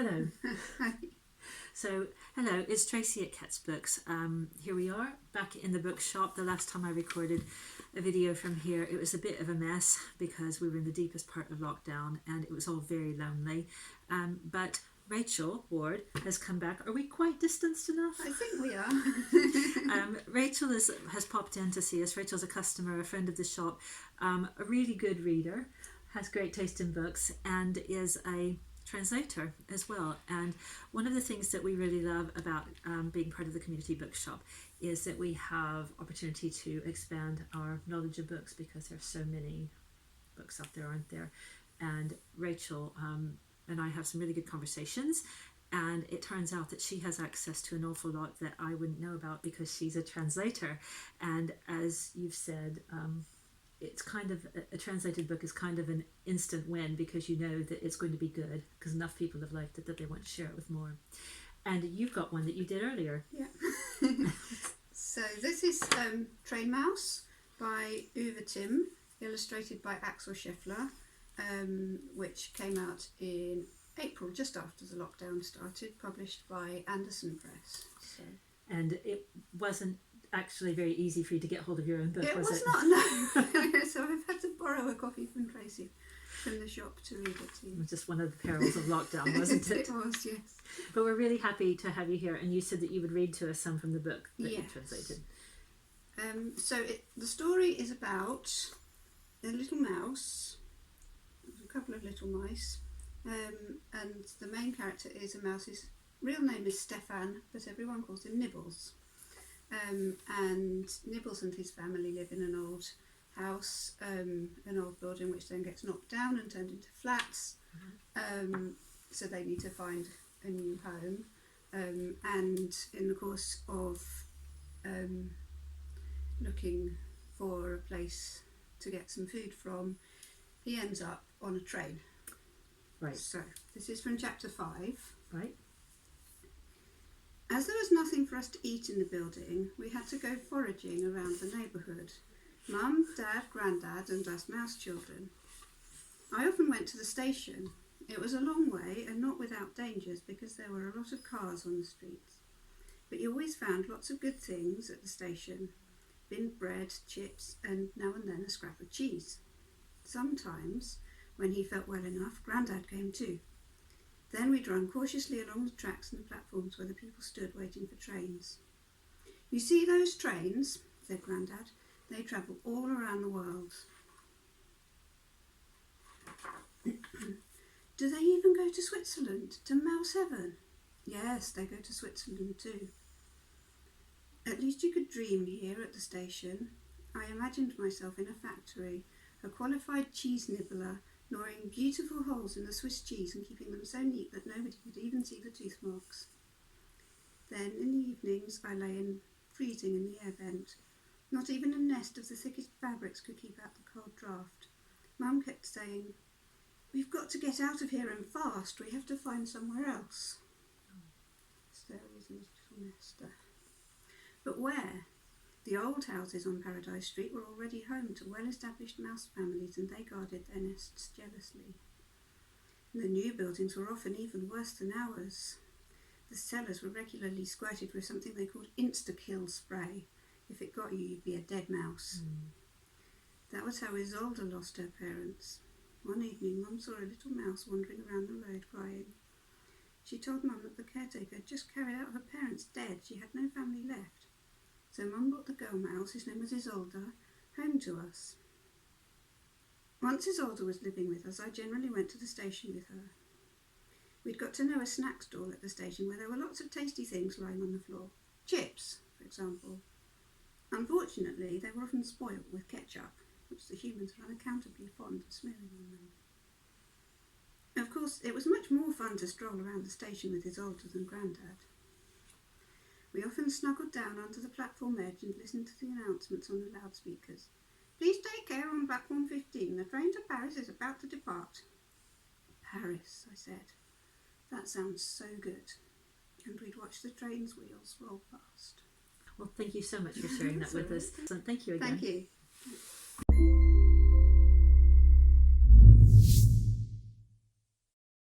Hello. So, hello, it's Tracy at Cats Books. Here we are, back in the bookshop. The last time I recorded a video from here, it was a bit of a mess because we were in the deepest part of lockdown and it was all very lonely. But Rachel Ward has come back. Are we quite distanced enough? I think we are. Rachel has popped in to see us. Rachel's a customer, a friend of the shop, a really good reader, has great taste in books, and is a translator as well. And one of the things that we really love about being part of the community bookshop is that we have opportunity to expand our knowledge of books because there are so many books out there, aren't there? And Rachel and I have some really good conversations, and it turns out that she has access to an awful lot that I wouldn't know about because she's a translator. And as you've said, it's kind of a translated book is kind of an instant win because you know that it's going to be good because enough people have liked it that they want to share it with more. And you've got one that you did earlier. Yeah. So this is Train Mouse by Uwe Timm, illustrated by Axel Scheffler, which came out in April, just after the lockdown started, published by Anderson Press. So. And it wasn't actually very easy for you to get hold of your own book, it was it? Not, no. So I've had to borrow a copy from Tracy from the shop to read it to you. Just one of the perils of lockdown, wasn't it? It was, yes. But we're really happy to have you here, and you said that you would read to us some from the book that you Yes. translated. The story is about a little mouse, a couple of little mice, and the main character is a mouse. His real name is Stefan, but everyone calls him Nibbles. And Nibbles and his family live in an old house, an old building which then gets knocked down and turned into flats. So they need to find a new home. And in the course of looking for a place to get some food from, he ends up on a train. Right. So this is from chapter 5. Right. As there was nothing for us to eat in the building, we had to go foraging around the neighbourhood. Mum, Dad, Grandad and us mouse children. I often went to the station. It was a long way and not without dangers because there were a lot of cars on the streets. But you always found lots of good things at the station. Binned bread, chips and now and then a scrap of cheese. Sometimes, when he felt well enough, Grandad came too. Then we'd run cautiously along the tracks and the platforms where the people stood waiting for trains. You see those trains, said Grandad, they travel all around the world. Do they even go to Switzerland, to Mouse Heaven? Yes, they go to Switzerland too. At least you could dream here at the station. I imagined myself in a factory, a qualified cheese nibbler, gnawing beautiful holes in the Swiss cheese and keeping them so neat that nobody could even see the tooth marks. Then, in the evenings, I lay freezing in the air vent. Not even a nest of the thickest fabrics could keep out the cold draught. Mum kept saying, "We've got to get out of here and fast. We have to find somewhere else." So there is a little nest there. But where? The old houses on Paradise Street were already home to well-established mouse families and they guarded their nests jealously. The new buildings were often even worse than ours. The cellars were regularly squirted with something they called insta-kill spray. If it got you, you'd be a dead mouse. That was how Isolde lost her parents. One evening, Mum saw a little mouse wandering around the road crying. She told Mum that the caretaker had just carried out her parents dead. She had no family left. So Mum brought the girl mouse, whose name was Isolde, home to us. Once Isolde was living with us, I generally went to the station with her. We'd got to know a snack stall at the station where there were lots of tasty things lying on the floor. Chips, for example. Unfortunately, they were often spoilt with ketchup, which the humans were unaccountably fond of smearing on them. Of course, it was much more fun to stroll around the station with Isolde than Grandad. We often snuggled down onto the platform edge and listened to the announcements on the loudspeakers. "Please take care on platform 15. The train to Paris is about to depart." Paris, I said. That sounds so good. And we'd watch the train's wheels roll past. Well, thank you so much for sharing that with us. So thank you again. Thank you.